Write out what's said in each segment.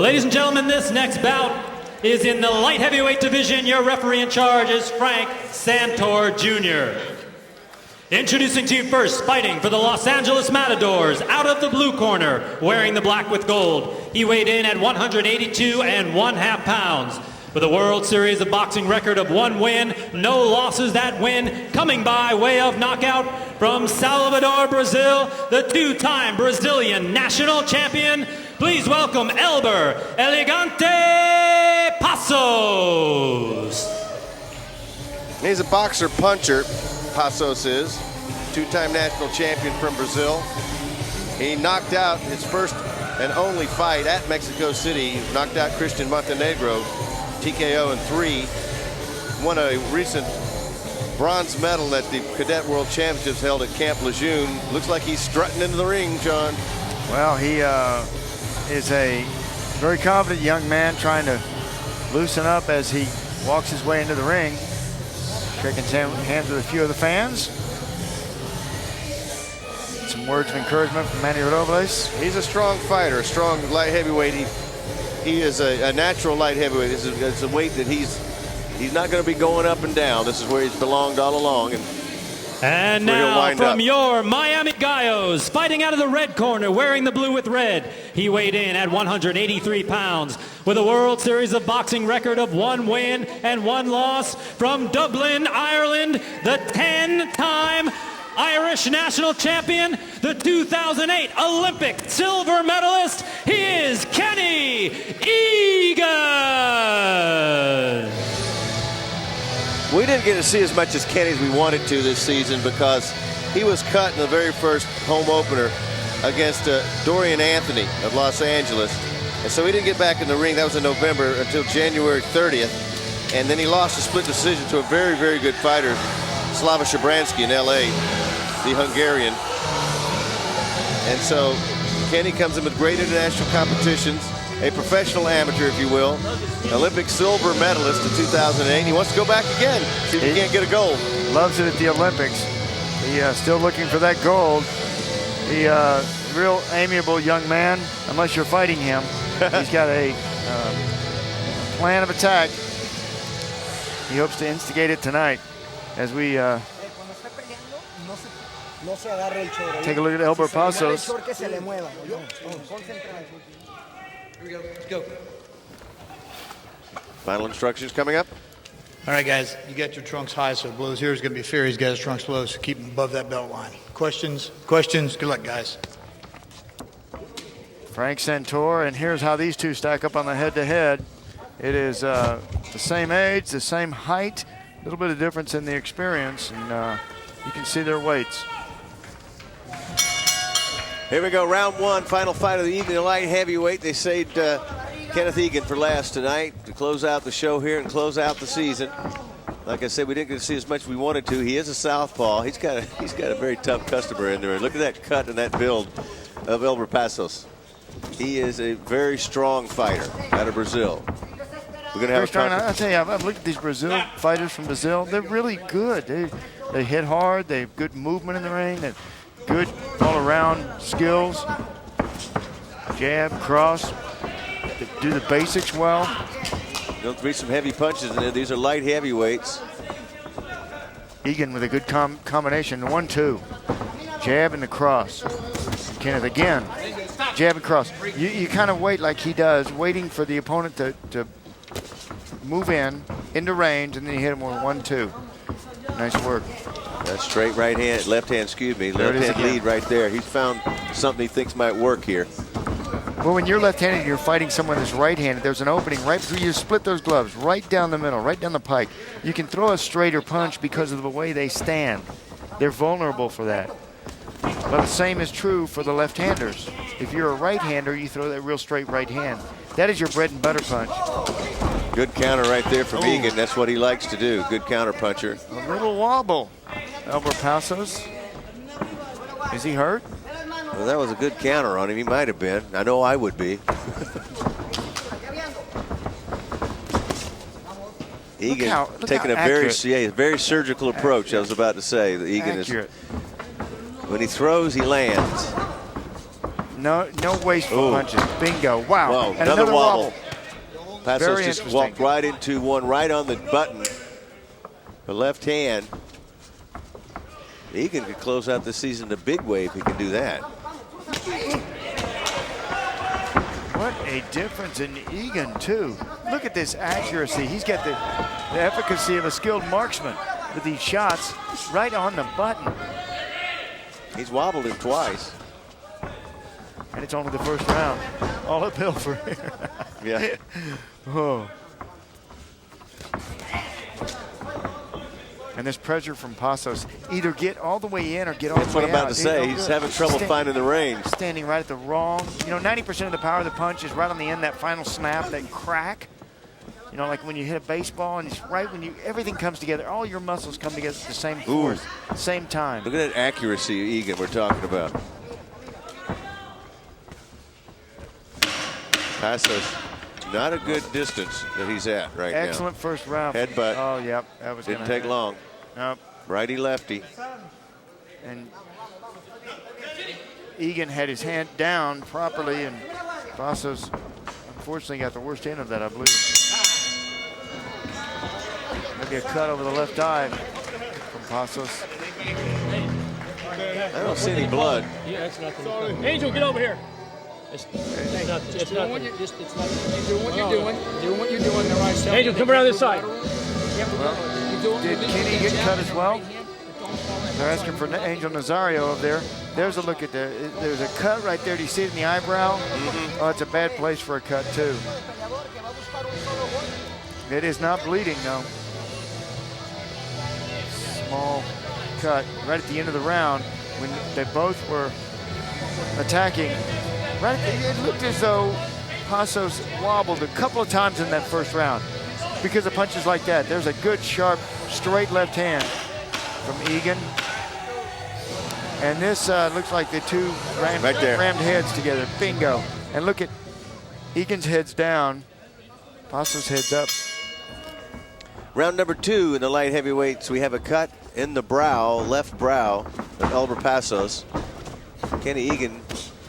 Ladies and gentlemen, this next bout is in the light heavyweight division. Your referee in charge is Frank Santor Jr. Introducing to you first, fighting for the Los Angeles Matadors, out of the blue corner, wearing the black with gold. He weighed in at 182 1/2 pounds. With a World Series of Boxing record of 1 win, no losses that win, coming by way of knockout from Salvador, Brazil, the 2-time Brazilian national champion. Please welcome Elber Elegante Passos. He's a boxer puncher, Passos is. 2-time national champion from Brazil. He knocked out his first and only fight at Mexico City. He knocked out Christian Montenegro, TKO in 3. Won a recent bronze medal at the Cadet World Championships held at Camp Lejeune. Looks like he's strutting into the ring, John. Well, he is a very confident young man trying to loosen up as he walks his way into the ring. Shaking hands with a few of the fans. Some words of encouragement from Manny Robles. He's a strong fighter, a strong light heavyweight. He is a natural light heavyweight. It's a weight that he's not going to be going up and down. This is where he's belonged all along. And now from your Miami Gallos, fighting out of the red corner, wearing the blue with red. He weighed in at 183 pounds with a World Series of Boxing record of 1 win and 1 loss. From Dublin, Ireland, the 10-time Irish national champion, the 2008 Olympic silver medalist, he is Kenneth Egan. We didn't get to see as much as Kenny as we wanted to this season because he was cut in the very first home opener against Dorian Anthony of Los Angeles. And so he didn't get back in the ring. That was in November until January 30th. And then he lost a split decision to a very, very good fighter, Slava Shabransky in LA, the Hungarian. And so Kenny comes in with great international competitions, a professional amateur, if you will, Olympic silver medalist in 2008. He wants to go back again, see if he can't get a gold. Loves it at the Olympics. He still looking for that gold. He real amiable young man, unless you're fighting him. He's got a plan of attack. He hopes to instigate it tonight as we take a look at Elber Passos. Here we go. Let's go. Final instructions coming up. All right, guys, you got your trunks high, so blows here is going to be fair. He's got his trunks low, so keep him above that belt line. Questions? Questions? Good luck, guys. Frank Santor, and here's how these two stack up on the head-to-head. It is the same age, the same height, a little bit of difference in the experience, and you can see their weights. Here we go, round 1, final fight of the evening, light heavyweight. They saved Kenneth Egan for last tonight to close out the show here and close out the season. Like I said, we didn't get to see as much as we wanted to. He is a southpaw. He's got a very tough customer in there. Look at that cut and that build of Elber Passos. He is a very strong fighter out of Brazil. We're gonna have I'll tell you, I've looked at these Brazil fighters from Brazil. They're really good. They hit hard. They have good movement in the ring. They're good all-around skills. Jab, cross. They do the basics well. There'll be some heavy punches in there. These are light heavyweights. Egan with a good combination. 1-2. Jab and the cross. Kenneth again. Jab and cross. You kind of wait like he does, waiting for the opponent to move into range, and then you hit him with 1-2. Nice work. That's straight right hand, left hand, excuse me. Left hand lead right there. He's found something he thinks might work here. Well, when you're left-handed and you're fighting someone that's right-handed, there's an opening right through. You split those gloves right down the middle, right down the pike. You can throw a straighter punch because of the way they stand. They're vulnerable for that. But the same is true for the left-handers. If you're a right-hander, you throw that real straight right hand. That is your bread and butter punch. Good counter right there from Egan. That's what he likes to do. Good counter puncher. A little wobble. Elber Passos. Is he hurt? Well, that was a good counter on him. He might have been. I know I would be. Egan taking a very surgical approach. I was about to say that Egan is. When he throws, he lands. No wasteful punches. Bingo. Wow. Whoa, And another wobble. Passos Very just interesting. walked right into one right on the button. The left hand. Egan could close out the season the big way if he can do that. What a difference in Egan, too. Look at this accuracy. He's got the efficacy of a skilled marksman with these shots right on the button. He's wobbled him twice. And it's only the first round. All uphill for him. Yeah. Oh. And there's pressure from Passos. Either get all the way in or get all That's the way out. what I'm about to say. He's having trouble finding the range. Standing right at the wrong. 90% of the power of the punch is right on the end, that final snap, that crack. Like when you hit a baseball and it's right when everything comes together. All your muscles come together at the same force, same time. Look at that accuracy of Egan we're talking about. Passos, not a good distance that he's at right now. Excellent first round. Headbutt. Oh, yep. That was Didn't take long. Nope. Righty lefty. And Egan had his hand down properly, and Passos unfortunately got the worst end of that, I believe. Maybe a cut over the left eye from Passos. I don't see any blood. Yeah, it's nothing. Angel, get over here. It's not. It's not. Doing what you're doing. Doing what you're doing. The right side. Angel, come around this side. Did Kenny get cut as well? They're asking for Angel Nazario over there. There's a look at there's a cut right there. Do you see it in the eyebrow? Oh, it's a bad place for a cut too. It is not bleeding, no. Small cut right at the end of the round when they both were attacking. Right, it looked as though Passos wobbled a couple of times in that first round because of punches like that. There's a good, sharp, straight left hand from Egan. And this looks like the two rammed heads together. Bingo. And look at Egan's head's down. Passos' head's up. Round number 2 in the light heavyweights. We have a cut in the brow, left brow of Elber Passos. Kenny Egan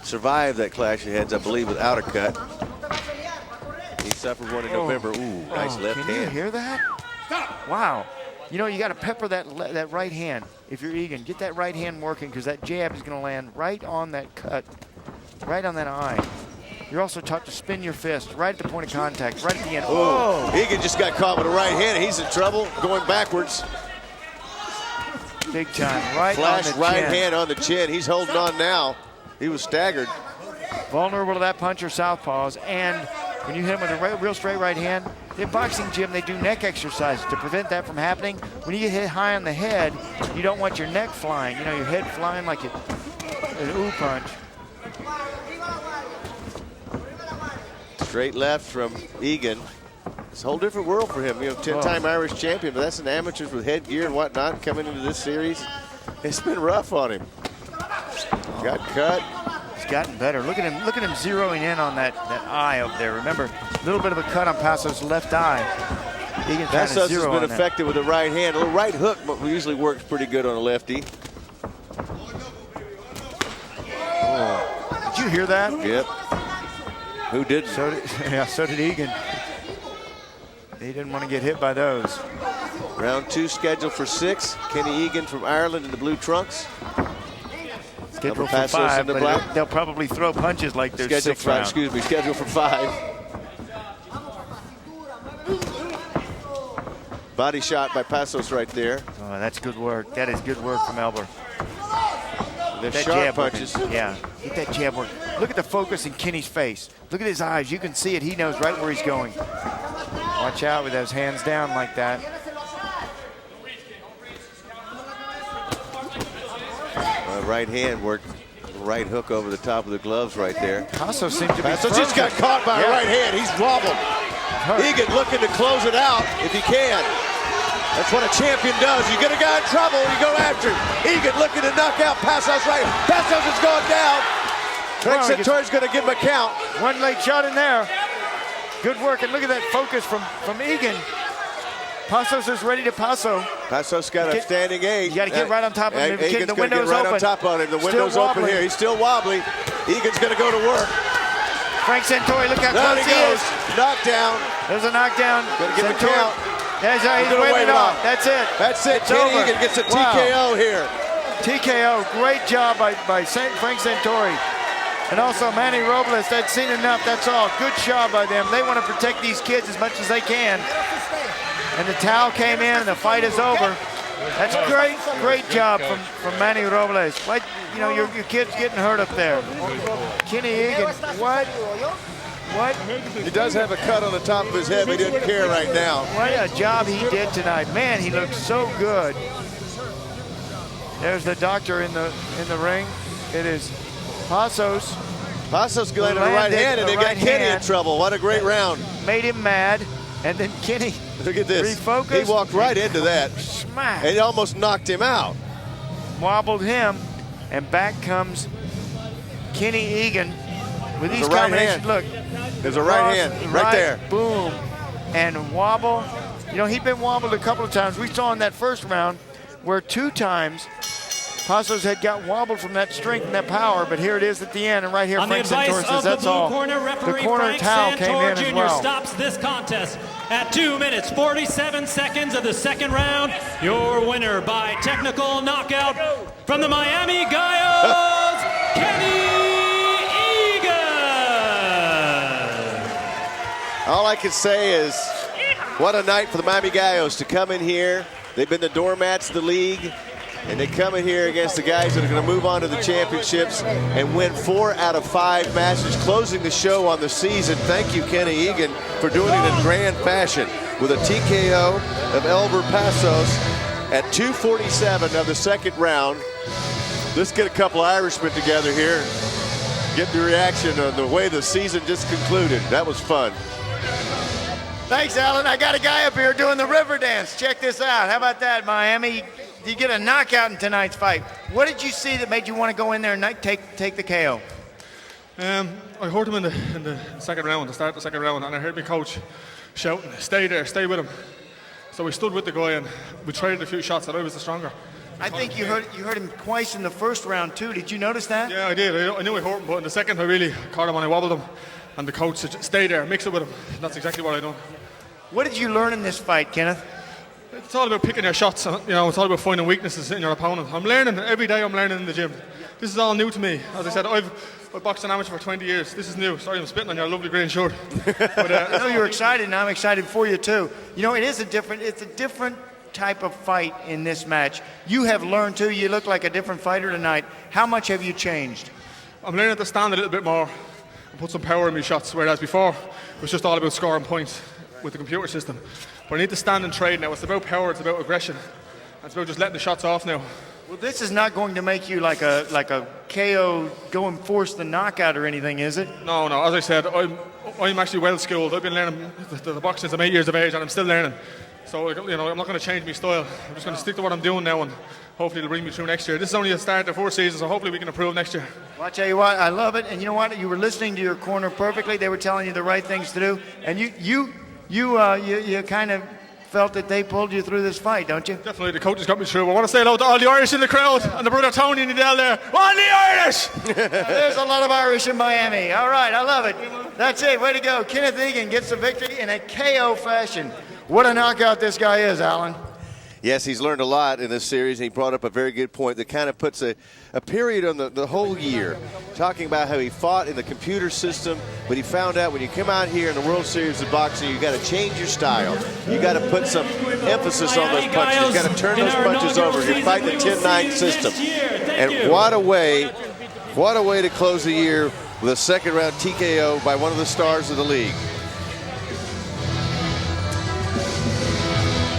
survived that clash of heads, I believe, without a cut. He suffered one in November. Ooh, nice left hand. Can you hear that? Wow. You got to pepper that right hand if you're Egan. Get that right hand working because that jab is going to land right on that cut, right on that eye. You're also taught to spin your fist right at the point of contact, right at the end. Oh! Egan just got caught with a right hand. He's in trouble going backwards. Big time, right Flash on the right chin. hand on the chin. He's holding on now. He was staggered. Vulnerable to that punch or southpaws, and when you hit him with a real straight right hand, in boxing gym they do neck exercises to prevent that from happening. When you get hit high on the head, you don't want your neck flying. Your head flying like an ooh punch. Straight left from Egan. It's a whole different world for him. 10-time Irish champion, but that's an amateurs with headgear and whatnot coming into this series. It's been rough on him. Got cut. He's gotten better. Look at him zeroing in on that eye up there. Remember, a little bit of a cut on Passos' left eye. Egan trying to Passos zero has been on that. effective with the right hand. A little right hook usually works pretty good on a lefty. Did you hear that? Yep. Who didn't? So did Egan. He didn't want to get hit by those. Round 2 scheduled for 6. Kenny Egan from Ireland in the blue trunks. Scheduled for Passos 5, in the but black. they'll probably throw punches like there's Scheduled 6 for, rounds. scheduled for 5. Body shot by Passos right there. Oh, that's good work. That is good work from Elber. The That sharp jab punches. working. Yeah, get that jab work. Look at the focus in Kenny's face. Look at his eyes. You can see it. He knows right where he's going. Watch out with those hands down like that. Right hand worked. Right hook over the top of the gloves right there. Passos seems to be Passos just got caught by a right hand. He's wobbled. Egan looking to close it out if he can. That's what a champion does. You get a guy in trouble, you go after him. Egan looking to knock out Passos right. Passos is going down. Frank Santor's going to give him a count. One late shot in there. Good work, and look at that focus from Egan. Passos is ready to passo. Passos got a standing eight. You got to get right on top of him. Egan's The going to get window's right open. on top on him. The Still window's open wobbling. here. He's still wobbly. Egan's going to go to work. Frank Santori, look how Down close he he goes. is. Knockdown. There's a knockdown. Gonna get the count. He's gonna waving wave it off. off. That's it. That's it. It's Kenny over. Egan gets a Wow. TKO here. TKO. Great job by Frank Santori. And also Manny Robles. I'd seen enough. That's all. Good job by them. They want to protect these kids as much as they can. And the towel came in, and the fight is over. That's great job from Manny Robles. Like, you know, your kid's getting hurt up there. Kenny Egan, what? He does have a cut on the top of his head, but he doesn't care right now. What a job he did tonight. Man, he looks so good. There's the doctor in the ring. It is Passos. Passos landed a right hand, and they got Kenny in trouble. What a great round. Made him mad, and then Kenny Look at this. refocused. He walked right into that. Smack. And it almost knocked him out. Wobbled him, and back comes Kenny Egan with these There's a right combinations. hand. Look, There's a right hand right there. Boom, and wobble. You know, he'd been wobbled a couple of times. We saw in that first round where 2 times Passos had got wobbled from that strength and that power, but here it is at the end, and right here On the Frank advice Santor of says the that's blue all. corner, referee The corner Frank towel came Santor in as Jr. well. stops this contest at 2 minutes, 47 seconds of the second round. Your winner by technical knockout from the Miami Gallos, Kenny Egan. All I can say is, what a night for the Miami Gallos to come in here. They've been the doormats of the league, and they come in here against the guys that are going to move on to the championships and win 4 out of 5 matches, closing the show on the season. Thank you, Kenny Egan, for doing it in grand fashion with a TKO of Elber Passos at 2:47 of the second round. Let's get a couple of Irishmen together here. Get the reaction on the way the season just concluded. That was fun. Thanks, Alan. I got a guy up here doing the river dance. Check this out. How about that, Miami? You get a knockout in tonight's fight. What did you see that made you want to go in there and take the KO? I heard him in the second round, the start of the second round, and I heard my coach shouting, "Stay there, stay with him." So we stood with the guy and we traded a few shots, and I was the stronger. I think you heard him twice in the first round too. Did you notice that? Yeah, I did. I knew I hurt him, but in the second I really caught him and I wobbled him. And the coach said, "Stay there, mix it with him." And that's exactly what I done. What did you learn in this fight, Kenneth? It's all about picking your shots, and it's all about finding weaknesses in your opponent. I'm learning every day. I'm learning in the gym. This is all new to me. As I said, I've boxed an amateur for 20 years. This is new. Sorry, I'm spitting on your lovely green shirt. But, I know you're excited, and I'm excited for you too. You know, it's a different type of fight in this match. You have learned too. You look like a different fighter tonight. How much have you changed? I'm learning to stand a little bit more and put some power in my shots, whereas before it was just all about scoring points with the computer system. But I need to stand and trade now. It's about power, it's about aggression. It's about just letting the shots off now. Well, this is not going to make you like a KO, go and force the knockout or anything, is it? No. As I said, I'm actually well skilled. I've been learning the boxing since I'm 8 years of age, and I'm still learning. So I'm not going to change my style. I'm just going to stick to what I'm doing now, and hopefully it'll bring me through next year. This is only a start of 4 seasons, so hopefully we can improve next year. Well, I'll tell you what, I love it. And you know what? You were listening to your corner perfectly. They were telling you the right things to do, and you kind of felt that they pulled you through this fight, don't you? Definitely, the coaches got me through. I want to say hello to all the Irish in the crowd and the brother Tony and Adele there. On the Irish! There's a lot of Irish in Miami. All right, I love it. That's it. Way to go. Kenneth Egan gets the victory in a KO fashion. What a knockout this guy is, Alan. Yes, he's learned a lot in this series, and he brought up a very good point that kind of puts a period on the whole year, talking about how he fought in the computer system, but he found out when you come out here in the World Series of Boxing, you got to change your style. You got to put some emphasis on those punches. You got to turn those punches over. You're fighting the 10-9 system. And what a way to close the year with a second round TKO by one of the stars of the league.